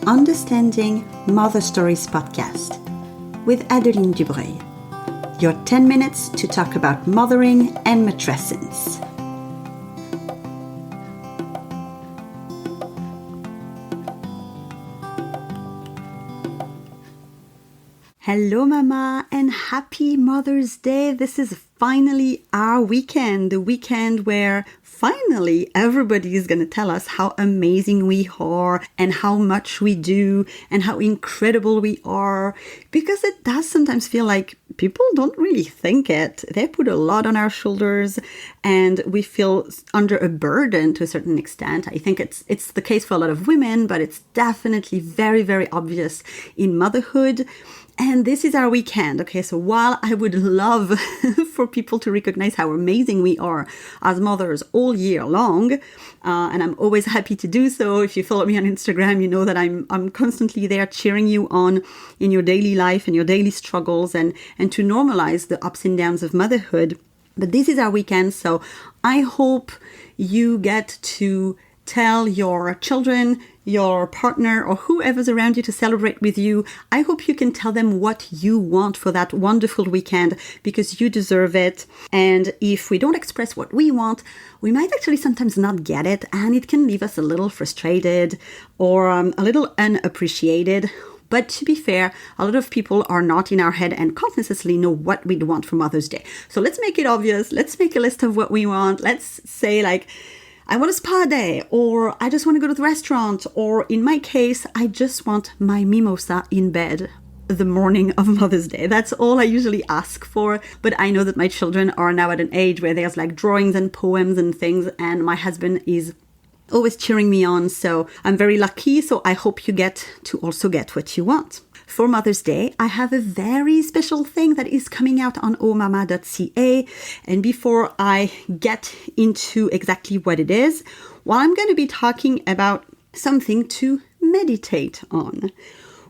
Understanding Mother Stories podcast with Adeline Dubreuil. Your 10 minutes to talk about mothering and matrescence. Hello Mama and happy Mother's Day. This is finally our weekend, the weekend where finally everybody is going to tell us how amazing we are and how much we do and how incredible we are, because it does sometimes feel like people don't really think it. They put a lot on our shoulders and we feel under a burden to a certain extent. I think it's the case for a lot of women, but it's definitely very, very obvious in motherhood. And this is our weekend, okay? So while I would love for people to recognize how amazing we are as mothers all year long, and I'm always happy to do so. If you follow me on Instagram, you know that I'm constantly there cheering you on in your daily life and your daily struggles and to normalize the ups and downs of motherhood. But this is our weekend, so I hope you get to tell your children, your partner, or whoever's around you to celebrate with you. I hope you can tell them what you want for that wonderful weekend, because you deserve it. And if we don't express what we want, we might actually sometimes not get it, and it can leave us a little frustrated or a little unappreciated. But to be fair, a lot of people are not in our head and can't necessarily know what we'd want for Mother's Day. So let's make it obvious. Let's make a list of what we want. Let's say like, I want a spa day, or I just want to go to the restaurant, or in my case, I just want my mimosa in bed the morning of Mother's Day. That's all I usually ask for, but I know that my children are now at an age where there's like drawings and poems and things, and my husband is always cheering me on, so I'm very lucky, so I hope you get to also get what you want. For Mother's Day, I have a very special thing that is coming out on ohmama.ca. And before I get into exactly what it is, well, I'm going to be talking about something to meditate on.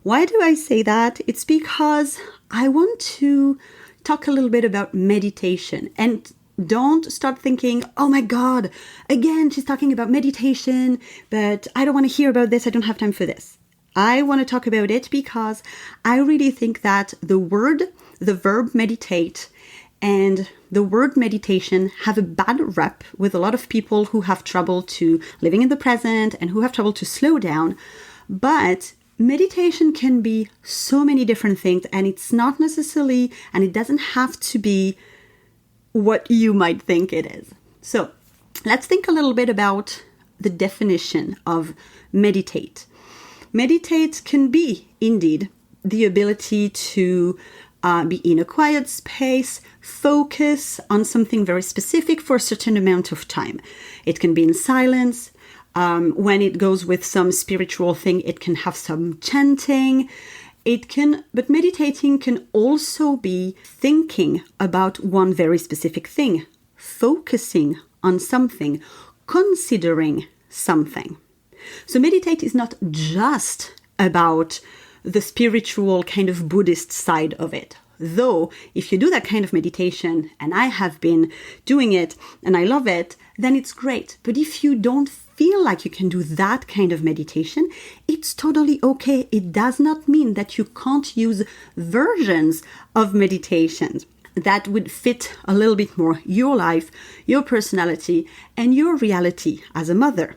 Why do I say that? It's because I want to talk a little bit about meditation. And don't start thinking, oh my God, again, she's talking about meditation, but I don't want to hear about this. I don't have time for this. I want to talk about it because I really think that the verb meditate and the word meditation have a bad rep with a lot of people who have trouble to living in the present and who have trouble to slow down. But meditation can be so many different things, and it's not necessarily, and it doesn't have to be what you might think it is. So let's think a little bit about the definition of meditate. Meditate can be, indeed, the ability to be in a quiet space, focus on something very specific for a certain amount of time. It can be in silence. When it goes with some spiritual thing, it can have some chanting. But meditating can also be thinking about one very specific thing, focusing on something, considering something. So meditate is not just about the spiritual kind of Buddhist side of it. Though, if you do that kind of meditation, and I have been doing it and I love it, then it's great. But if you don't feel like you can do that kind of meditation, it's totally okay. It does not mean that you can't use versions of meditations that would fit a little bit more your life, your personality, and your reality as a mother.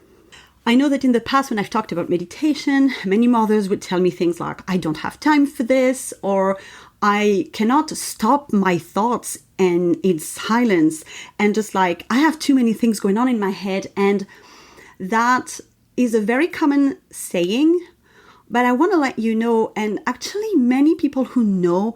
I know that in the past when I've talked about meditation, many mothers would tell me things like, I don't have time for this, or I cannot stop my thoughts and in silence, and just like, I have too many things going on in my head. And that is a very common saying, but I want to let you know, and actually many people who know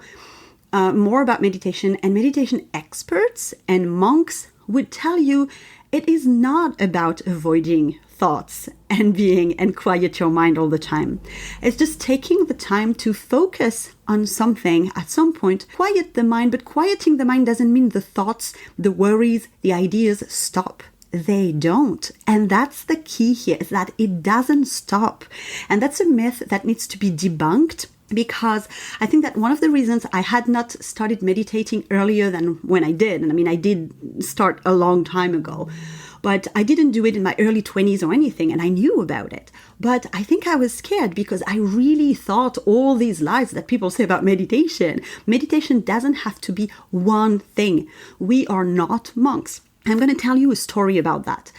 more about meditation and meditation experts and monks would tell you it is not about avoiding thoughts and quiet your mind all the time. It's just taking the time to focus on something at some point, quiet the mind, but quieting the mind doesn't mean the thoughts, the worries, the ideas stop. They don't. And that's the key here, is that it doesn't stop. And that's a myth that needs to be debunked, because I think that one of the reasons I had not started meditating earlier than when I did, and I mean, I did start a long time ago, but I didn't do it in my early 20s or anything, and I knew about it. But I think I was scared because I really thought all these lies that people say about meditation. Meditation doesn't have to be one thing. We are not monks. I'm going to tell you a story about that.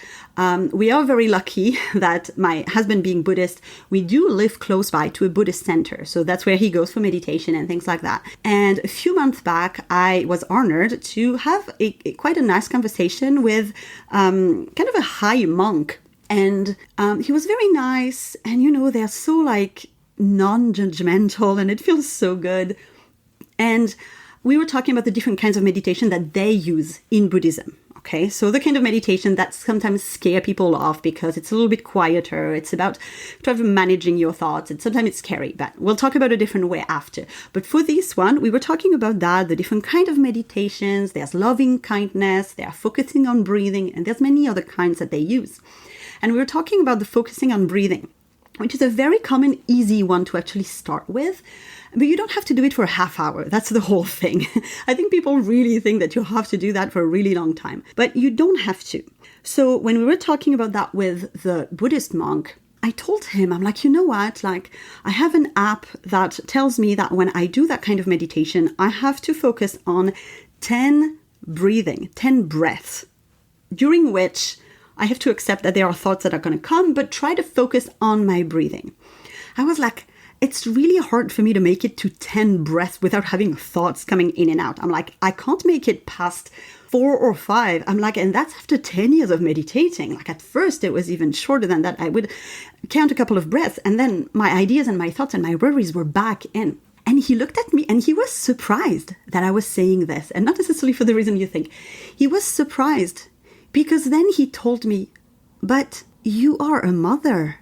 We are very lucky that my husband being Buddhist, we do live close by to a Buddhist center. So that's where he goes for meditation and things like that. And a few months back, I was honored to have quite a nice conversation with kind of a high monk. And he was very nice. And, you know, they're so like non-judgmental and it feels so good. And we were talking about the different kinds of meditation that they use in Buddhism. Okay, so the kind of meditation that sometimes scare people off because it's a little bit quieter. It's about kind of managing your thoughts, and sometimes it's scary, but we'll talk about a different way after. But for this one, we were talking about that, the different kind of meditations. There's loving kindness, they are focusing on breathing, and there's many other kinds that they use. And we were talking about the focusing on breathing, which is a very common, easy one to actually start with. But you don't have to do it for a half hour. That's the whole thing. I think people really think that you have to do that for a really long time. But you don't have to. So when we were talking about that with the Buddhist monk, I told him, I'm like, you know what? Like, I have an app that tells me that when I do that kind of meditation, I have to focus on 10 breaths, during which I have to accept that there are thoughts that are going to come, but try to focus on my breathing. I was like, it's really hard for me to make it to 10 breaths without having thoughts coming in and out. I'm like, I can't make it past 4 or 5. I'm like, and that's after 10 years of meditating. Like at first it was even shorter than that. I would count a couple of breaths and then my ideas and my thoughts and my worries were back in. And he looked at me and he was surprised that I was saying this, and not necessarily for the reason you think. He was surprised because then he told me, but you are a mother.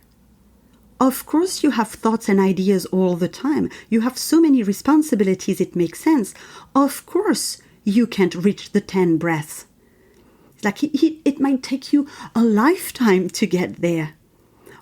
Of course you have thoughts and ideas all the time. You have so many responsibilities, it makes sense. Of course you can't reach the 10 breaths. Like it might take you a lifetime to get there.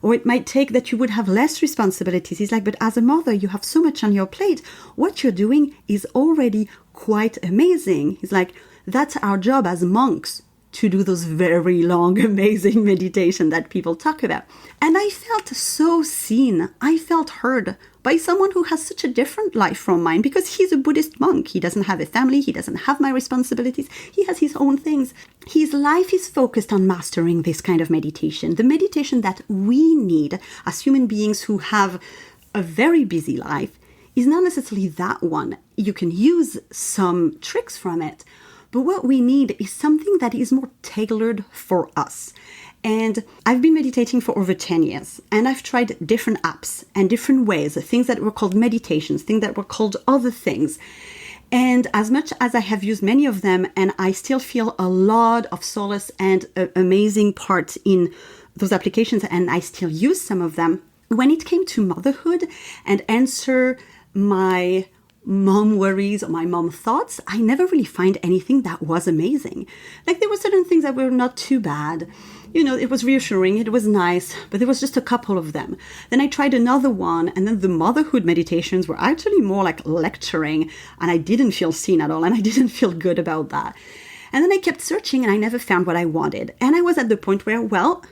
Or it might take that you would have less responsibilities. He's like, but as a mother, you have so much on your plate. What you're doing is already quite amazing. He's like, that's our job as monks, to do those very long, amazing meditation that people talk about. And I felt so seen. I felt heard by someone who has such a different life from mine, because he's a Buddhist monk. He doesn't have a family. He doesn't have my responsibilities. He has his own things. His life is focused on mastering this kind of meditation, the meditation that we need as human beings who have a very busy life is not necessarily that one. You can use some tricks from it, but what we need is something that is more tailored for us. And I've been meditating for over 10 years, and I've tried different apps and different ways, things that were called meditations, things that were called other things. And as much as I have used many of them, and I still feel a lot of solace and amazing parts in those applications, and I still use some of them, when it came to motherhood and answer my mom worries or my mom thoughts, I never really find anything that was amazing. Like there were certain things that were not too bad. You know, it was reassuring, it was nice, but there was just a couple of them. Then I tried another one, and then the motherhood meditations were actually more like lecturing, and I didn't feel seen at all, and I didn't feel good about that. And then I kept searching, and I never found what I wanted. And I was at the point where, well,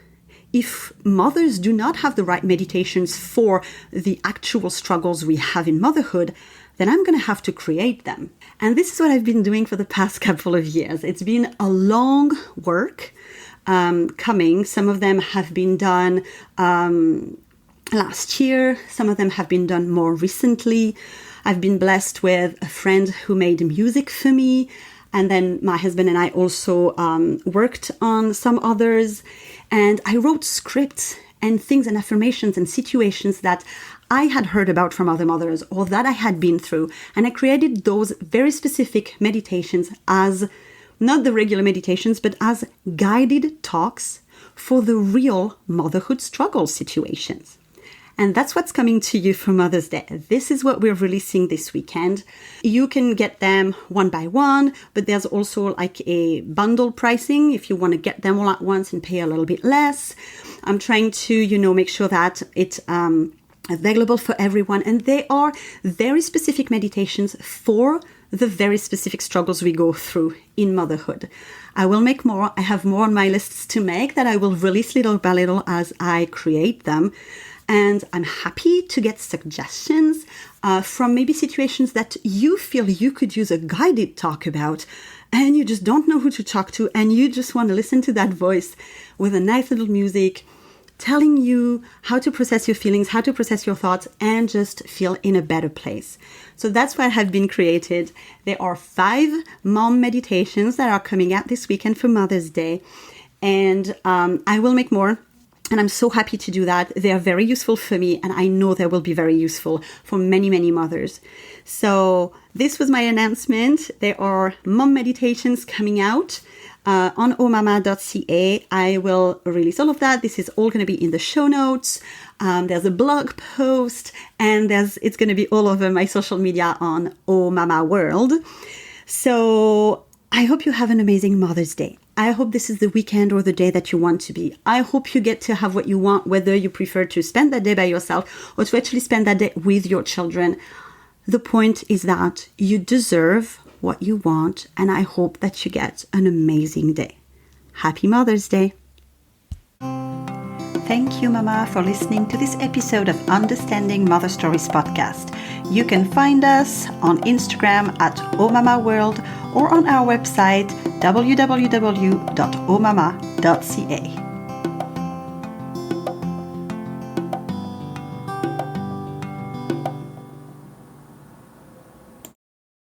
if mothers do not have the right meditations for the actual struggles we have in motherhood, then I'm going to have to create them. And this is what I've been doing for the past couple of years. It's been a long work coming. Some of them have been done last year. Some of them have been done more recently. I've been blessed with a friend who made music for me. And then my husband and I also worked on some others. And I wrote scripts and things and affirmations and situations that I had heard about from other mothers or that I had been through. And I created those very specific meditations as not the regular meditations, but as guided talks for the real motherhood struggle situations. And that's what's coming to you for Mother's Day. This is what we're releasing this weekend. You can get them one by one, but there's also like a bundle pricing if you want to get them all at once and pay a little bit less. I'm trying to, make sure that it available for everyone. And they are very specific meditations for the very specific struggles we go through in motherhood. I will make more. I have more on my lists to make that I will release little by little as I create them. And I'm happy to get suggestions from maybe situations that you feel you could use a guided talk about, and you just don't know who to talk to, and you just want to listen to that voice with a nice little music telling you how to process your feelings, how to process your thoughts, and just feel in a better place. So that's what have been created. There are 5 mom meditations that are coming out this weekend for Mother's Day, and I will make more. And I'm so happy to do that. They are very useful for me, and I know they will be very useful for many, many mothers. So this was my announcement. There are mom meditations coming out on ohmama.ca. I will release all of that. This is all going to be in the show notes. There's a blog post, and it's going to be all over my social media on ohmama world. So I hope you have an amazing Mother's Day. I hope this is the weekend or the day that you want to be. I hope you get to have what you want, whether you prefer to spend that day by yourself or to actually spend that day with your children. The point is that you deserve what you want, and I hope that you get an amazing day. Happy Mother's Day. Thank you, Mama, for listening to this episode of Understanding Mother Stories podcast. You can find us on Instagram at ohmama world or on our website www.ohmama.ca.